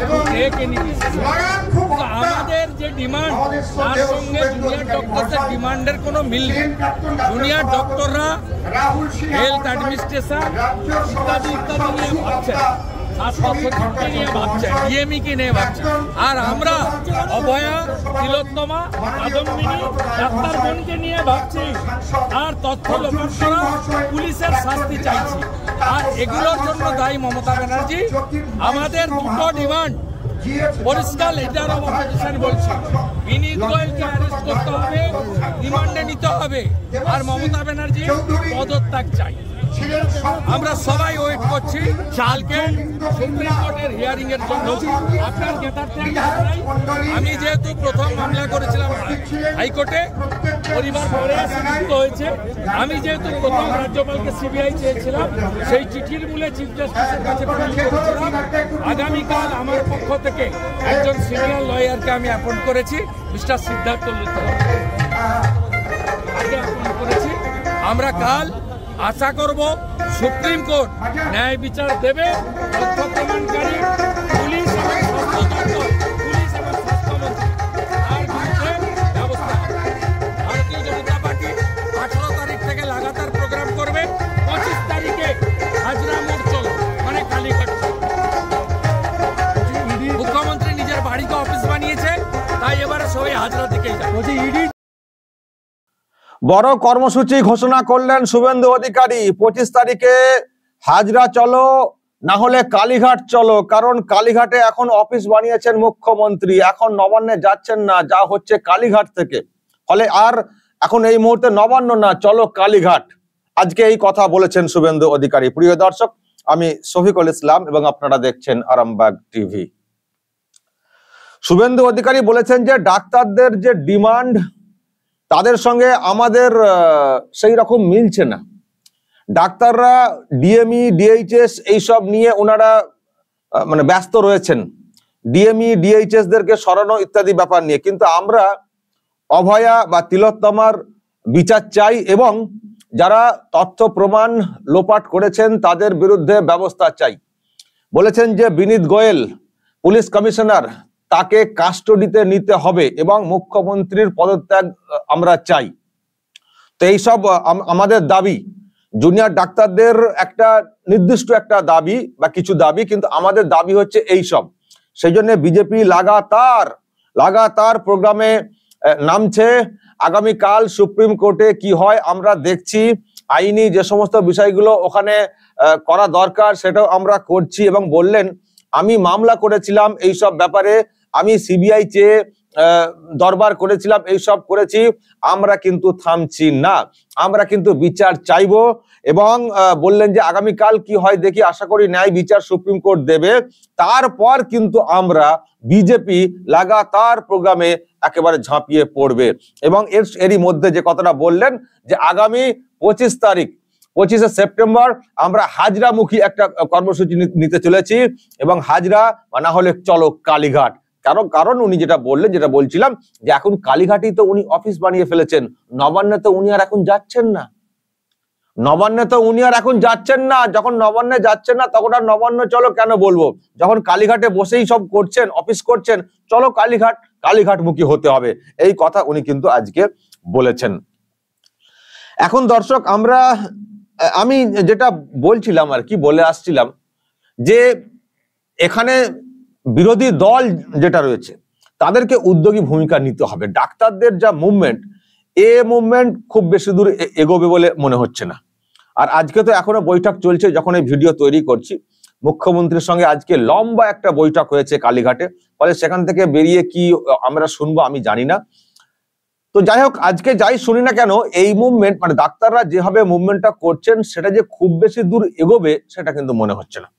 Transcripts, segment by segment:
এবং আমাদের যে ডিমান্ড তার সঙ্গে জুনিয়র ডক্টরদের ডিমান্ডের কোনো মিল নেই। জুনিয়র ডক্টররা হেলথ অ্যাডমিনিস্ট্রেশন ইত্যাদি ইত্যাদি নিয়ে ভাবছেন, স্বাস্থ্য নিয়ে ভাবছেন, ডিএমই নিয়ে ভাবছেন। আর আমরা অভয়া, তিলোত্তমা, কাদম্বিনী, ডাক্তার বোনকে নিয়ে ভাবছি আর তথ্য লোপাট করা, পুলিশের শাস্তি চাইছি। আর এগুলোর জন্য দায়ী মমতা ব্যানার্জি। আমাদের দুটো ডিমান্ড পরিষ্কার লেটার অফ অপোজিশন বলছে, বিনীত গোয়েলকে অ্যারেস্ট করতে হবে, রিমান্ডে নিতে হবে, আর মমতা ব্যানার্জি পদত্যাগ চাই। আমরা সবাই ওয়েট করছি কালকে সুপ্রিম কোর্টের হিয়ারিং এর জন্য। আপনার জ্ঞাতার্থে আমি যেহেতু প্রথম মামলা করেছিলাম হাইকোর্টে, পরিবার পরে মুক্ত হয়েছে। আমি যেহেতু প্রথম রাজ্যপালকে সিবিআই চেয়েছিলাম, সেই চিঠির মূলে চিফ জাস্টিসের কাছে করেছিলাম। আগামীকাল আমার পক্ষ থেকে একজন সিনিয়র লয়ারকে আমি অ্যাপয়েন্ট করেছি, মিস্টার সিদ্ধার্থ আগে অ্যাপয়েন্ট করেছি। আমরা কাল আশা করব সুপ্রিম কোর্ট ন্যায় বিচার দেবে। তথ্য প্রমাণকারী পুলিশ এবং স্বাস্থ্যমন্ত্রী তার বিরুদ্ধে ব্যবস্থা। ভারতীয় জনতা পার্টি 18 তারিখ থেকে লাগাতার প্রোগ্রাম করবে। 25 তারিখে হাজরা মোড় চলো, মানে কালীঘাট। মুখ্যমন্ত্রী নিজের বাড়িকে অফিস বানিয়েছে, তাই এবারে সবাই হাজরা দিকেই যাবে। বড় কর্মসূচি ঘোষণা করলেন শুভেন্দু অধিকারী। 25 তারিখে হাজরা চলো, না হলে কালীঘাট চলো। কারণ কালীঘাটে এখন অফিস বানিয়েছেন মুখ্যমন্ত্রী, এখন নবান্নে যাচ্ছেন না, যা হচ্ছে কালীঘাট থেকে। ফলে আর এখন এই মুহূর্তে নবান্ন না, চলো কালীঘাট। আজকে এই কথা বলেছেন শুভেন্দু অধিকারী। প্রিয় দর্শক, আমি শফিকুল ইসলাম এবং আপনারা দেখছেন আরামবাগ টিভি। শুভেন্দু অধিকারী বলেছেন যে ডাক্তারদের যে ডিমান্ড তাদের সঙ্গে আমাদের সেই রকম মিলছে না। ডাক্তাররা ডিএমই, ডিএইচএস এইসব নিয়ে ওনারা মানে ব্যস্ত রয়েছেন, ডিএমই, ডিএইচএস দেরকে সরানো ইত্যাদি ব্যাপার নিয়ে। কিন্তু আমরা অভয়া বা তিলোত্তমার বিচার চাই এবং যারা তথ্য প্রমাণ লোপাট করেছেন তাদের বিরুদ্ধে ব্যবস্থা চাই। বলেছেন যে বিনীত গোয়েল পুলিশ কমিশনার, তাকে কাস্টডিতে নিতে হবে এবং মুখ্যমন্ত্রীর পদত্যাগ আমরা চাই। তো এইসব আমাদের দাবি। জুনিয়র ডাক্তারদের একটা নির্দিষ্ট একটা দাবি বা কিছু দাবি, কিন্তু আমাদের দাবি হচ্ছে এইসব। সেই জন্য বিজেপি লাগাতার প্রোগ্রামে নামছে। আগামীকাল সুপ্রিম কোর্টে কি হয় আমরা দেখছি। আইনি যে সমস্ত বিষয়গুলো ওখানে করা দরকার সেটাও আমরা করছি। এবং বললেন, আমি মামলা করেছিলাম এইসব ব্যাপারে, আমি সিবিআই চেয়ে দরবার করেছিলাম, এইসব করেছি, আমরা কিন্তু থামছি না, আমরা কিন্তু বিচার চাইবো। এবং বললেন যে আগামীকাল কি হয় দেখি, আশা করি ন্যায় বিচার সুপ্রিম কোর্ট দেবে। তারপর কিন্তু আমরা বিজেপি লাগাতার প্রোগ্রামে একেবারে ঝাঁপিয়ে পড়বে। এবং এরই মধ্যে যে কথাটা বললেন যে আগামী 25 তারিখ 25শে সেপ্টেম্বর আমরা হাজরামুখী একটা কর্মসূচি নিতে চলেছি। এবং হাজরা না হলে চলো কালীঘাট। কারণ উনি যেটা বললেন, যেটা বলছিলাম, যে এখন কালীঘাটেই তো উনি অফিস বানিয়ে ফেলেছেন, নবান্নে তো উনি আর এখন যাচ্ছেন না। যখন নবান্নে যাচ্ছেন না তখন আর নবান্ন চলো কেন বলবো? যখন কালীঘাটে বসেই সব করছেন, অফিস করছেন, চলো কালীঘাটমুখী হতে হবে। এই কথা উনি কিন্তু আজকে বলেছেন। এখন দর্শক, আমি যেটা বলছিলাম আর কি, বলে আসছিলাম যে এখানে বিরোধী দল যেটা রয়েছে তাদেরকে উদ্যোগী ভূমিকা নিতে হবে। ডাক্তারদের যা মুভমেন্ট, মুভমেন্ট খুব বেশি দূর এগোবে বলে মনে হচ্ছে না। আর আজকে তো এখনো বৈঠক চলছে, যখন এই ভিডিও তৈরি করছি মুখ্যমন্ত্রীর সঙ্গে আজকে লম্বা একটা বৈঠক হয়েছে কালীঘাটে। ফলে সেখান থেকে বেরিয়ে কি আমরা শুনবো আমি জানি না। তো যাই হোক, আজকে যাই শুনি না কেন, এই মুভমেন্ট মানে ডাক্তাররা যেভাবে মুভমেন্টটা করছেন সেটা যে খুব বেশি দূর এগোবে সেটা কিন্তু মনে হচ্ছে না।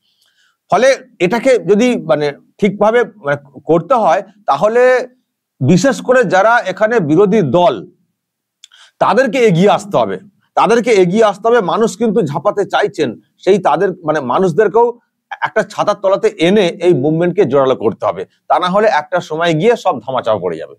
ফলে এটাকে যদি মানে ঠিকভাবে করতে হয়, তাহলে বিশেষ করে যারা এখানে বিরোধী দল তাদেরকে এগিয়ে আসতে হবে। মানুষ কিন্তু ঝাঁপাতে চাইছেন, সেই তাদের মানে মানুষদেরকেও একটা ছাতার তলাতে এনে এই মুভমেন্টকে জোরালো করতে হবে। তা না হলে একটা সময় গিয়ে সব ধামাচাপা পড়ে যাবে।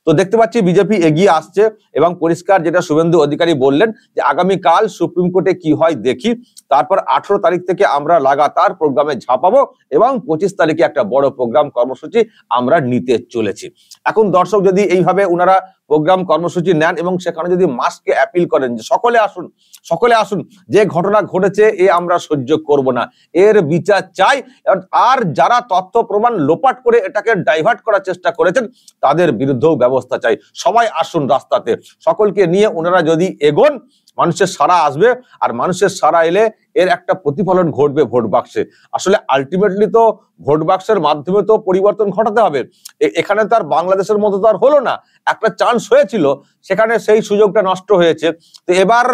তো তো দেখতে পাচ্ছি বিজেপি এগিয়ে আসছে এবং পরিষ্কার যেটা শুভেন্দু অধিকারী বললেন যে আগামীকাল সুপ্রিম কোর্টে কি হয় দেখি, তারপর 18 তারিখ থেকে আমরা লাগাতার প্রোগ্রামে ঝাঁপাবো এবং 25 তারিখে একটা বড় প্রোগ্রাম কর্মসূচি আমরা নিতে চলেছি। এখন দর্শক যদি এইভাবে ওনারা প্রোগ্রাম কর্মসূচি নেন এবং সেখানে যদি মাসকে অ্যাপিল করেন যে সকলে আসুন, যে ঘটনা ঘটেছে এ আমরা সহ্য করব না, এর বিচার চাই, আর যারা তথ্য প্রমাণ লোপাট করে এটাকে ডাইভার্ট করার চেষ্টা করেছেন তাদের বিরুদ্ধেও ব্যবস্থা চাই, সবাই আসুন রাস্তাতে, সকলকে নিয়ে ওনারা যদি এগোন মানুষের সাড়া আসবে, আর মানুষের সাড়া এলে এর একটা প্রতিফলন ঘটবে ভোট বাক্সে। আসলে আলটিমেটলি তো ভোট বাক্সের মাধ্যমে তো পরিবর্তন ঘটাতে হবে। এখানে তো আর বাংলাদেশের মতো তো আর হলো না, একটা চান্স হয়েছিল, সেখানে সেই সুযোগটা নষ্ট হয়েছে। তো এবার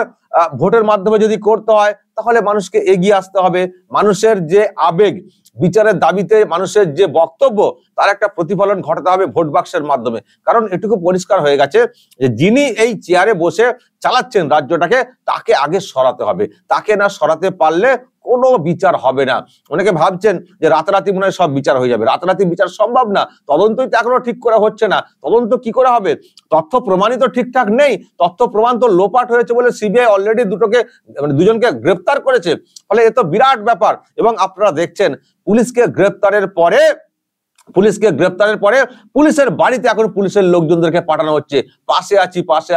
ভোটের মাধ্যমে যদি করতে হয় তাহলে মানুষকে এগিয়ে আসতে হবে, মানুষের যে আবেগ, বিচারের দাবিতে মানুষের যে বক্তব্য তার একটা প্রতিফলন ঘটাতে হবে ভোট বাক্সের মাধ্যমে। কারণ এটুকু পরিষ্কার হয়ে গেছে যে যিনি এই চেয়ারে বসে চালাচ্ছেন রাজ্যটাকে তাকে আগে সরাতে হবে, তাকে না সরাতে পারলে কোনো বিচার হবে না। অনেকে ভাবছেন যে রাতারাতি মনে হয় সব বিচার হয়ে যাবে, রাতারাতি বিচার সম্ভব না, তদন্তই তো এখনো ঠিক করা হচ্ছে না, তদন্ত কি করে হবে, তথ্য প্রমাণই তো ঠিকঠাক নেই, তথ্য প্রমাণ তো লোপাট হয়েছে বলে সিবিআই অলরেডি দুজনকে গ্রেফতার করেছে, ফলে এ তো বিরাট ব্যাপার। এবং আপনারা দেখছেন পুলিশকে গ্রেফতারের পরে পুলিশের বাড়িতে এখন পুলিশের লোকজনদেরকে পাঠানো হচ্ছে পাশে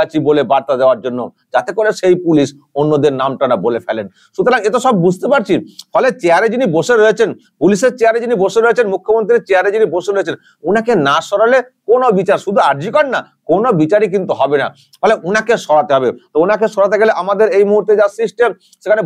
আছি বলে বার্তা দেওয়ার জন্য, যাতে করে সেই পুলিশ অন্যদের নামটা না বলে ফেলেন। সুতরাং এ তো সব বুঝতে পারছি। ফলে চেয়ারে যিনি বসে রয়েছেন, পুলিশের চেয়ারে যিনি বসে রয়েছেন, মুখ্যমন্ত্রীর চেয়ারে যিনি বসে রয়েছেন, উনাকে না সরালে কোনো বিচার, শুধু আরজিকর না, কোনো বিচারই কিন্তু হবে না। ফলে উনাকে সরাতে হবে। তো ওনাকে সরাতে গেলে আমাদের এই মুহূর্তে যা সিস্টেম, সেখানে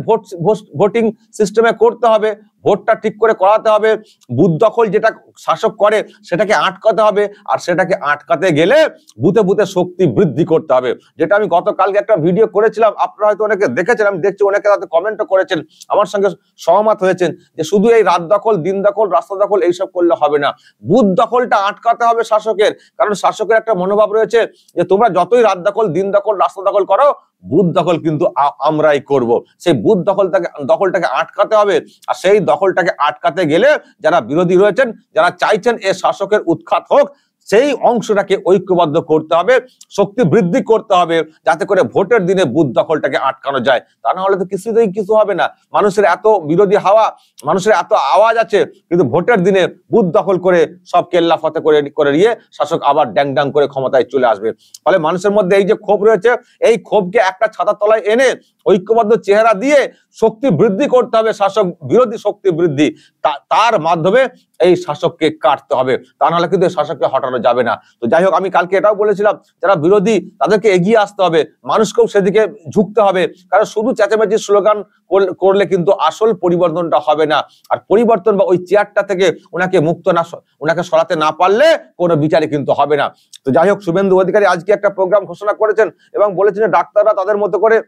ভোটিং সিস্টেমে করতে হবে, ভোটটা ঠিক করে করাতে হবে, বুথ দখল যেটা শাসক করে সেটাকে আটকাতে হবে, আর সেটাকে আটকাতে গেলে বুথে বুথে শক্তি বৃদ্ধি করতে হবে। যেটা আমি গতকালকে একটা ভিডিও করেছিলাম, আপনারা হয়তো অনেকে দেখেছেন, আমি দেখছি অনেকে তাতে কমেন্টও করেছেন, আমার সঙ্গে সহমত হয়েছেন যে শুধু এই রাত দখল, দিন দখল, রাস্তা দখল এইসব করলে হবে না, বুথ দখলটা আটকাতে হবে শাসকের। কারণ শাসকের একটা মনোভাব রয়েছে যে তোমরা যতই রাত দখল, দিন দখল, রাস্তা দখল করো, বুথ দখল কিন্তু আমরাই করব। সেই বুথ দখলটাকে আটকাতে হবে। আর সেই দখলটাকে আটকাতে গেলে যারা বিরোধী রয়েছেন, যারা চাইছেন এ শাসকের উৎখাত হোক, সেই অংশটাকে ঐক্যবদ্ধ করতে হবে, শক্তি বৃদ্ধি করতে হবে, যাতে করে ভোটের দিনে বুথ দখলটাকে আটকানো যায়। তা না হলে তো কিছুতেই কিছু হবে না। মানুষের এত বিরোধী হাওয়া, মানুষের এত আওয়াজ আছে, কিন্তু ভোটের দিনে বুথ দখল করে সব কেল্লা ফতে করে নিয়ে শাসক আবার ড্যাং ড্যাং করে ক্ষমতায় চলে আসবে। ফলে মানুষের মধ্যে এই যে ক্ষোভ রয়েছে, এই ক্ষোভকে একটা ছাতার তলায় এনে ঐক্যবদ্ধ চেহারা দিয়ে শক্তি বৃদ্ধি করতে হবে, শাসক বিরোধী শক্তি বৃদ্ধি, তার মাধ্যমে এই শাসককে কাটতে হবে। তা নাহলে কিন্তু শাসককে হটানো যাবে না। তো যাই হোক, আমি কালকে এটাও বলেছিলাম, যারা বিরোধী তাদেরকে এগিয়ে আসতে হবে, মানুষকেও সেদিকে ঝুঁকতে হবে। কারণ শুধু চেঁচামেচি স্লোগান করলে কিন্তু আসল পরিবর্তনটা হবে না। আর পরিবর্তন বা ওই চেয়ারটা থেকে ওনাকে সরাতে না পারলে কোনো বিচারই কিন্তু হবে না। তো যাই হোক, শুভেন্দু অধিকারী আজকে একটা প্রোগ্রাম ঘোষণা করেছেন এবং বলেছেন ডাক্তাররা তাদের মতো করে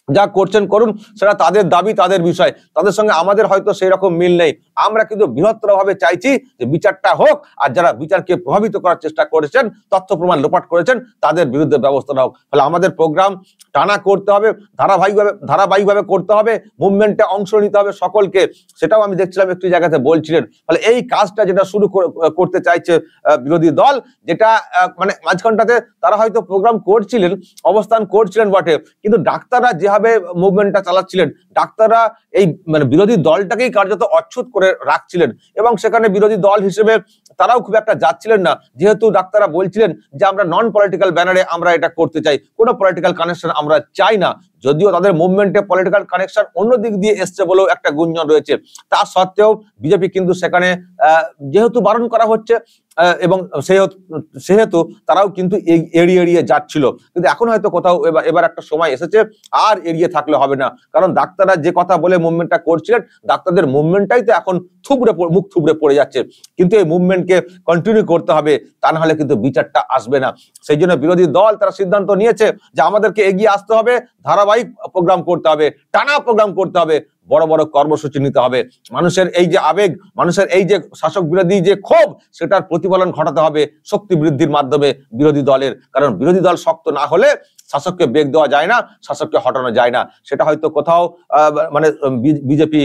যা করছেন করুন, সেটা তাদের দাবি, তাদের বিষয়, তাদের সঙ্গে আমাদের হয়তো সেই রকম মিল নেই। আমরা কিন্তু বৃহত্তর ভাবে চাইছি যে বিচারটা হোক, আর যারা বিচারকে প্রভাবিত করার চেষ্টা করেছেন, তথ্য প্রমাণ লোপাট করেছেন, তাদের বিরুদ্ধে ব্যবস্থা হোক। ফলে আমাদের প্রোগ্রাম টানা করতে হবে, ধারাবাহিকভাবে করতে হবে, মুভমেন্টে অংশ নিতে হবে সকলকে। সেটাও আমি দেখছিলাম একটি জায়গাতে বলছিলেন। ফলে এই কাজটা যেটা শুরু করতে চাইছে বিরোধী দল, যেটা মানে মাঝখানটাতে তারা হয়তো প্রোগ্রাম করছিলেন, অবস্থান করছিলেন বটে, কিন্তু ডাক্তাররা যেভাবে মুভমেন্টটা চালাচ্ছিলেন, ডাক্তাররা এই মানে বিরোধী দলটাকেই কার্যত অচ্ছুত করে রাখছিলেন এবং সেখানে বিরোধী দল হিসেবে তারাও খুব একটা যাচ্ছিলেন না। যেহেতু ডাক্তাররা বলছিলেন যে আমরা নন পলিটিক্যাল ব্যানারে আমরা এটা করতে চাই, কোনো পলিটিক্যাল কানেকশন আমরা চাই না, যদিও তাদের মুভমেন্টে পলিটিক্যাল কানেকশন অন্য দিক দিয়ে এসছে বলেও একটা গুঞ্জন রয়েছে। তা সত্ত্বেও বিজেপি কিন্তু সেখানে যেহেতু বারণ করা হচ্ছে এবং সেহেতু তারাও কিন্তু এড়িয়ে যাচ্ছিল। কিন্তু এখন হয়তো কোথাও এবার একটা সময় এসেছে, আর এড়িয়ে থাকলে হবে না। কারণ ডাক্তাররা যে কথা বলে মুভমেন্টটা করছিলেন, ডাক্তারদের মুভমেন্টটাই তো এখন মুখ থুবড়ে পড়ে যাচ্ছে। কিন্তু এই মুভমেন্টকে কন্টিনিউ করতে হবে, তা না হলে কিন্তু বিচারটা আসবে না। সেই জন্য বিরোধী দল তারা সিদ্ধান্ত নিয়েছে যে আমাদেরকে এগিয়ে আসতে হবে, ধারাবাহিক প্রোগ্রাম করতে হবে, টানা প্রোগ্রাম করতে হবে, বড় বড় কর্মসূচি নিতে হবে। মানুষের এই যে আবেগ, মানুষের এই যে শাসক বিরোধী যে ক্ষোভ, সেটার প্রতিফলন ঘটাতে হবে শক্তি বৃদ্ধির মাধ্যমে বিরোধী দলের। কারণ বিরোধী দল শক্ত না হলে শাসককে বেগ দেওয়া যায় না, শাসককে হটানো যায় না। সেটা হয়তো কোথাও মানে বিজেপি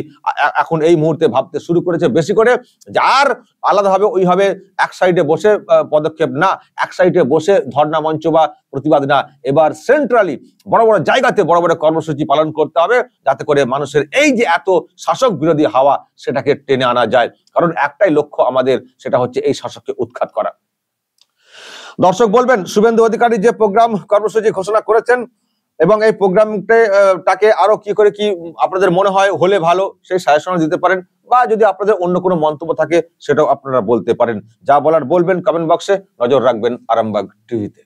এখন এই মুহূর্তে ভাবতে শুরু করেছে বেশি করে, যার আলাদাভাবে ওইভাবে এক সাইডে বসে পদক্ষেপ না, এক সাইডে বসে ধর্ণা মঞ্চ বা প্রতিবাদ না, এবার সেন্ট্রালি বড় বড় জায়গাতে বড় বড় কর্মসূচি পালন করতে হবে, যাতে করে মানুষের এই যে এত শাসক বিরোধী হাওয়া সেটাকে টেনে আনা যায়। কারণ একটাই লক্ষ্য আমাদের, সেটা হচ্ছে এই শাসককে উৎখাত করা। দর্শক বলবেন, শুভেন্দু অধিকারী যে প্রোগ্রাম কর্মসূচি ঘোষণা করেছেন এবং এই প্রোগ্রামটাকে আরো কি করে কি আপনাদের মনে হয় হলে ভালো, সেই সাজেশন দিতে পারেন, বা যদি আপনাদের অন্য কোনো মন্তব্য থাকে সেটাও আপনারা বলতে পারেন। যা বলার বলবেন কমেন্ট বক্সে। নজর রাখবেন আরামবাগ টিভিতে।